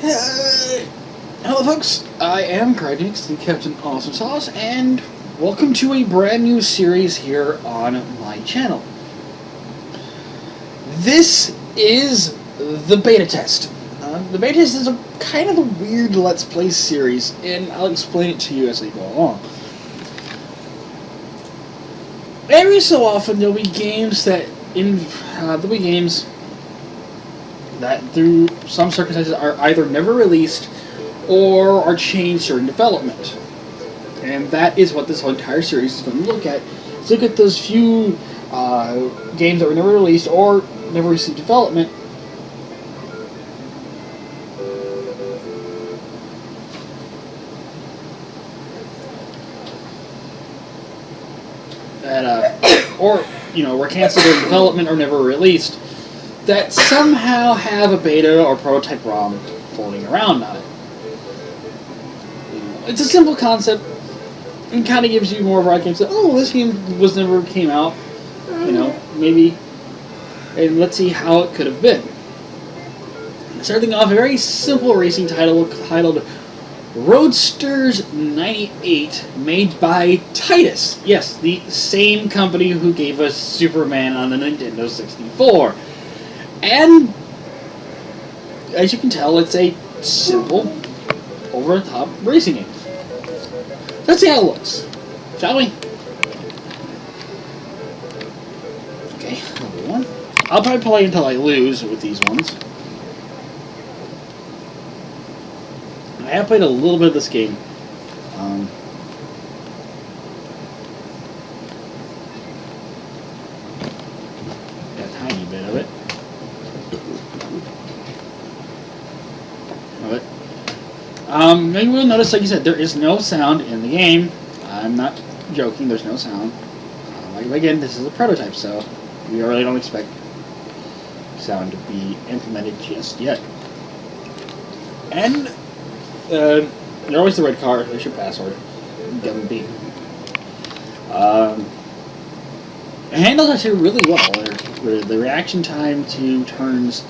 Hello, folks. I am Cragnix, the Captain Awesome Sauce, and welcome to a brand new series here on my channel. This is the beta test. The beta test is a kind of a weird Let's Play series, and I'll explain it to you as I go along. Every so often, there'll be games that through some circumstances are either never released or are changed during development. And that is what this whole entire series is going to look at. Let's look at those few games that were never released or never received development. That, were canceled during development or never released, that somehow have a beta or prototype ROM floating around on it. It's a simple concept, and kind of gives you more of a game. Oh, this game never came out, maybe, and let's see how it could have been. Starting off, a very simple racing title titled Roadsters 98, made by Titus. Yes, the same company who gave us Superman on the Nintendo 64. And, as you can tell, it's a simple, over-the-top racing game. Let's see how it looks, shall we? Okay, number one. I'll probably play until I lose with these ones. I have played a little bit of this game. A tiny bit of it. Maybe we'll notice, like you said, there is no sound in the game. I'm not joking, there's no sound. Again, this is a prototype, so we really don't expect sound to be implemented just yet. And, they're always the red car, there's your password. It handles actually really well. The reaction time to turns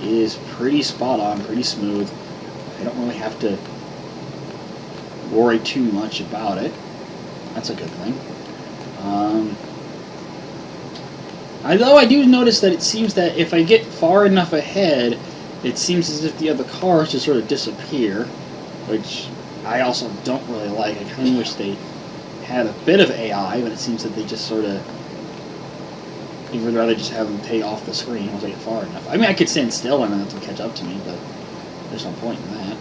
is pretty spot on, pretty smooth. I don't really have to worry too much about it. That's a good thing. Although I do notice that it seems that if I get far enough ahead, it seems as if the other cars just sort of disappear, which I also don't really like. I kind of wish they had a bit of AI, but it seems that they just sort of... You would rather just have them take off the screen once I get far enough. I mean, I could stand still and let them catch up to me, but there's no point in that.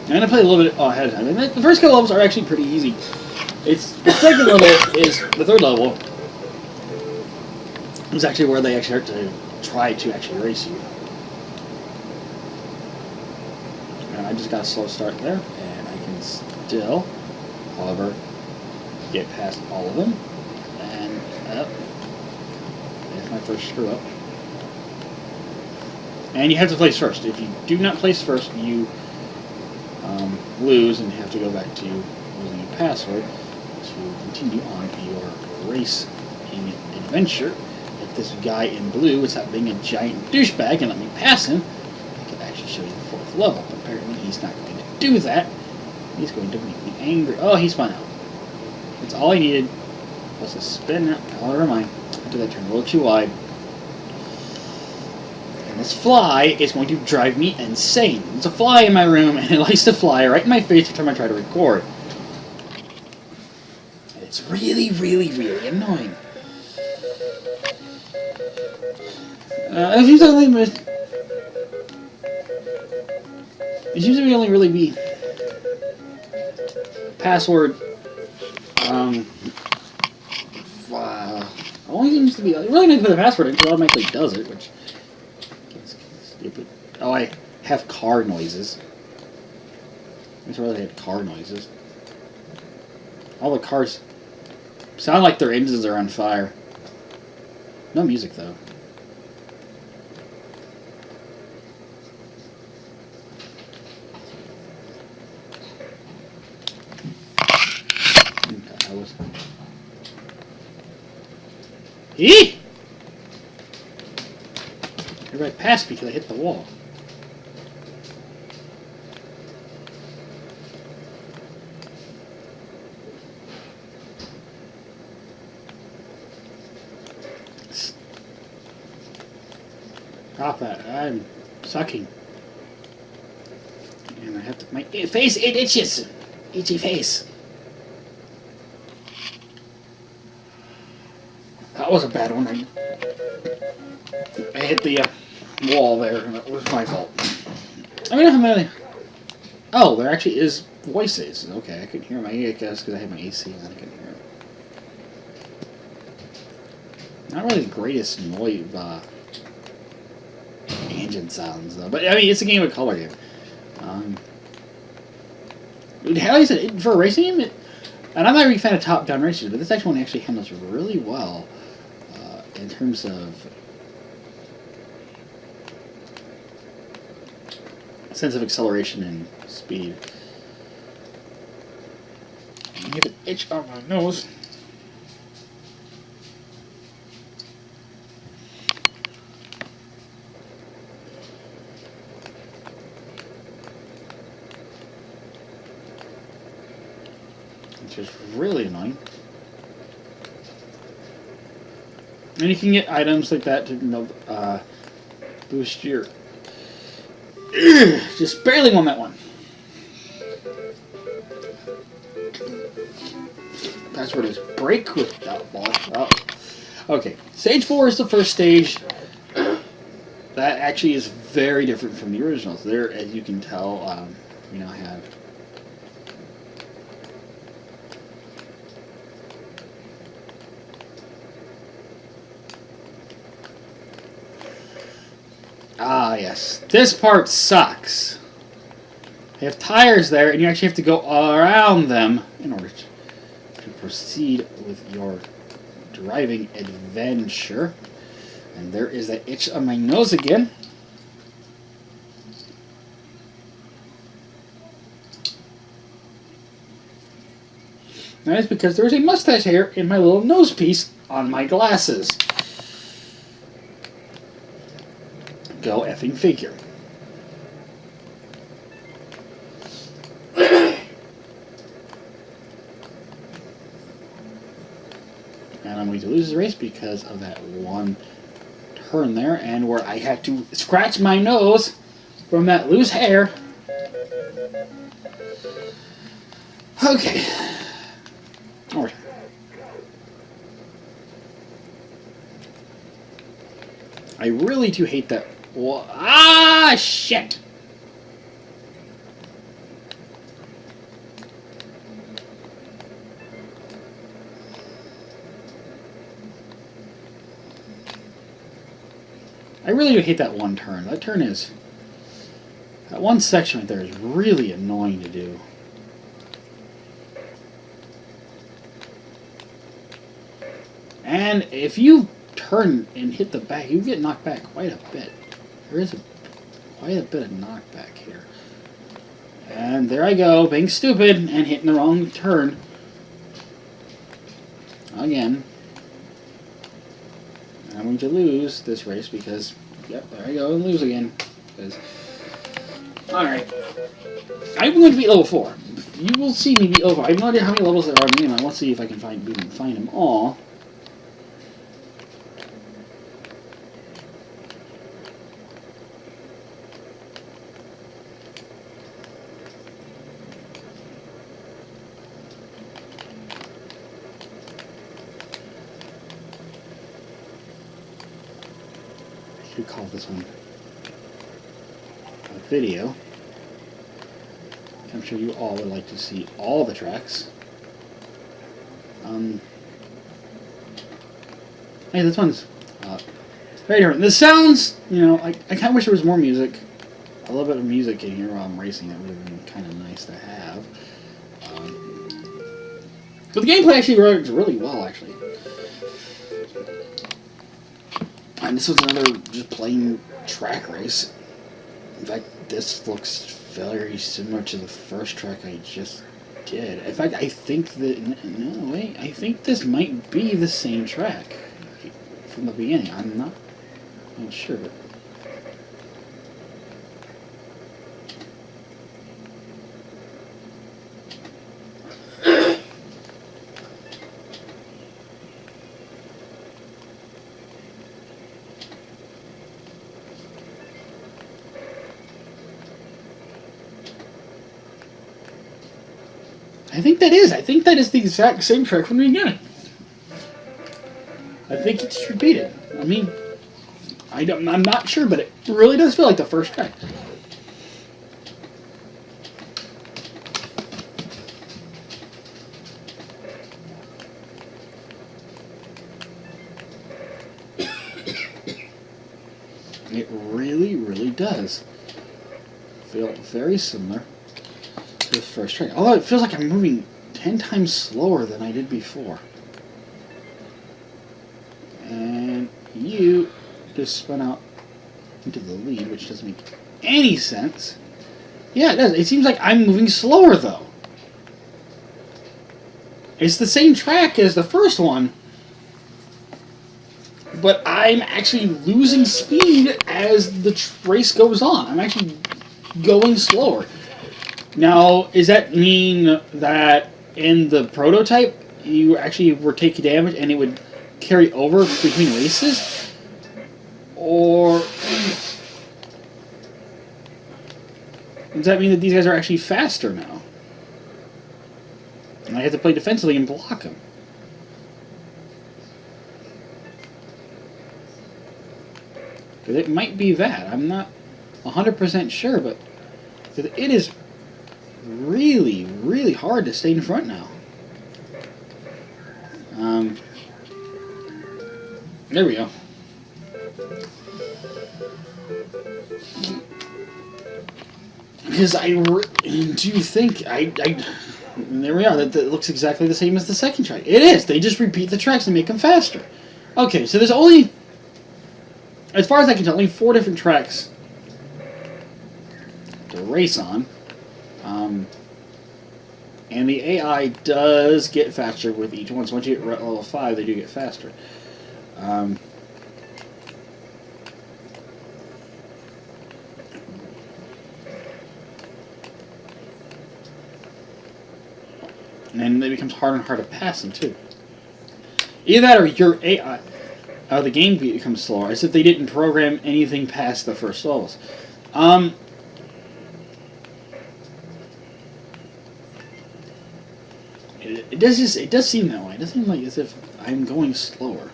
I'm going to play a little bit ahead of time. And the first couple levels are actually pretty easy. The second level is the third level. It's actually where they actually start to try to actually race you. And I just got a slow start there, and I can still, however, get past all of them. And there's my first screw up. And you have to place first. If you do not place first, you lose and have to go back to using your password to continue on your racing adventure. If this guy in blue is not being a giant douchebag and let me pass him, I could actually show you the fourth level. But apparently he's not going to do that. He's going to make me angry. Oh, he spun out. That's all I needed was a spin out. Oh, never mind. After that turn a little too wide. And this fly is going to drive me insane. There's a fly in my room, and it likes to fly right in my face every time I try to record. It's really, really, really annoying. It seems to only really be password. Only seems to be really need to put a password in because it automatically does it, which is stupid. Oh, I have car noises. I just realized I had car noises. All the cars sound like their engines are on fire. No music though. Eee! Everybody passed because I hit the wall. Stop that. I'm sucking. And I have to... My face, it itches. Itchy face. That was a bad one. I hit the wall there, and that was my fault. I mean, I don't have any... Oh, there actually is voices. Okay, I couldn't hear my... I guess because I had my AC on, I couldn't hear it. Not really the greatest noise, engine sounds, though. But, I mean, it's a game of color game. Like I said, for a racing game, and I'm not a big fan of top-down races, but this actually one actually handles really well in terms of sense of acceleration and speed. I get an itch on my nose. Which is really annoying. And you can get items like that to boost your... Just barely won that one. Password is break without ball. Oh. Okay, stage 4 is the first stage. That actually is very different from the originals. There, as you can tell, we now have... Ah, yes. This part sucks. They have tires there, and you actually have to go around them in order to proceed with your driving adventure. And there is that itch on my nose again. That is because there's a mustache hair in my little nose piece on my glasses. Go effing figure. And I'm going to lose the race because of that one turn there, and where I had to scratch my nose from that loose hair. Okay. Alright. I really do hate that. Ah, shit! I really do hate that one turn. That turn is... That one section right there is really annoying to do. And if you turn and hit the back, you get knocked back quite a bit. There is quite a bit of knockback here. And there I go, being stupid and hitting the wrong turn. Again. I'm going to lose this race because, yep, there I go, and lose again. Because, alright. I'm going to beat level 4. You will see me beat level 4. I have no idea how many levels there are in the game. I want to see if I can find them all. I should call this one a video. I'm sure you all would like to see all the tracks. Hey, this one's very different. The sounds, you know, I kind of wish there was more music. A little bit of music in here while I'm racing. That would have been kind of nice to have. But the gameplay actually works really well, actually. And this was another just plain track race. In fact, this looks very similar to the first track I just did. In fact, I think that... No, wait. I think this might be the same track from the beginning. I'm not sure. But I think that is. I think that is the exact same track from the beginning. I think it's just repeated. I mean, I'm not sure, but it really does feel like the first track. It really, really does feel very similar to the first track. Although it feels like I'm moving 10 times slower than I did before. And you just spun out into the lead, which doesn't make any sense. Yeah, it does. It seems like I'm moving slower, though. It's the same track as the first one, but I'm actually losing speed as the race goes on. I'm actually going slower. Now, does that mean that in the prototype, you actually were taking damage and it would carry over between races? Or does that mean that these guys are actually faster now? And I have to play defensively and block them? Because it might be that. I'm not 100% sure, but it is really, really hard to stay in front now. There we go. Because I do think there we are. That looks exactly the same as the second track. It is. They just repeat the tracks and make them faster. Okay, so there's only, as far as I can tell, only 4 different tracks to race on. And the AI does get faster with each one. So once you get level 5, they do get faster. And then it becomes harder and harder to pass them, too. Either that or your AI, the game becomes slower, as if they didn't program anything past the first levels. It does seem that way. It does seem like as if I'm going slower.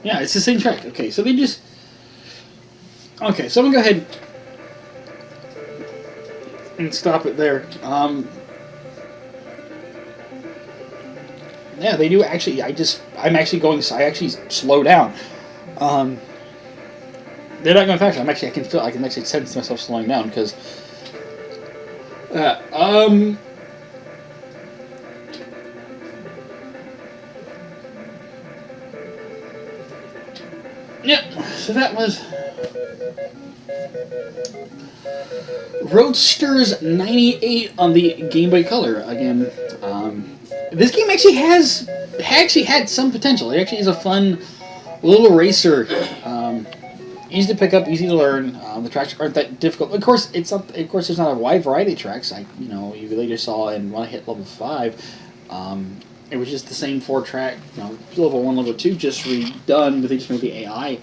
Yeah, it's the same track. Okay, so they just... Okay, so I'm going to go ahead and stop it there. Yeah, they do actually... I actually slow down. They're not going faster. I can actually sense myself slowing down, because... Yeah, so that was Roadsters 98 on the Game Boy Color. Again, this game actually had some potential. It actually is a fun little racer. Easy to pick up, easy to learn. The tracks aren't that difficult. Of course, there's not a wide variety of tracks. You later saw, and when I hit level 5, it was just the same 4-track. Level 1, level 2, just redone, but they just made the AI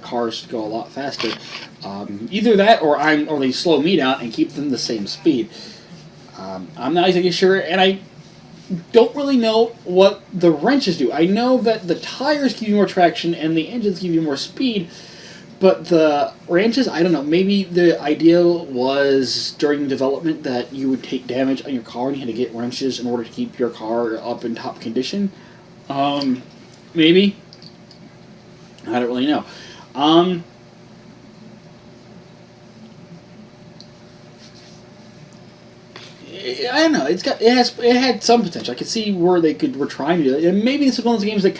cars go a lot faster. Either that, or they slow me down and keep them the same speed. I'm not exactly sure, and I don't really know what the wrenches do. I know that the tires give you more traction and the engines give you more speed. But the wrenches, I don't know. Maybe the idea was during development that you would take damage on your car and you had to get wrenches in order to keep your car up in top condition. Maybe. I don't really know. I don't know. It had some potential. I could see where they were trying to do it. And maybe this is one of those games that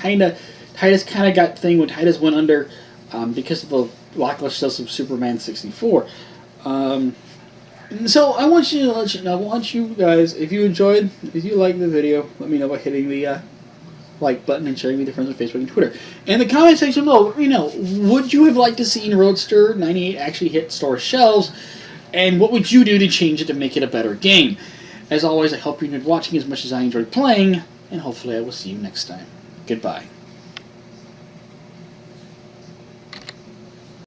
Titus kind of got thing when Titus went under. Because of the lackluster sales of Superman 64. So I want you to let you know, I want you guys, if you liked the video, let me know by hitting the like button and sharing with your friends on Facebook and Twitter. In the comment section below, let me know, would you have liked to see Roadster 98 actually hit store shelves? And what would you do to change it to make it a better game? As always, I hope you enjoyed watching as much as I enjoyed playing, and hopefully I will see you next time. Goodbye.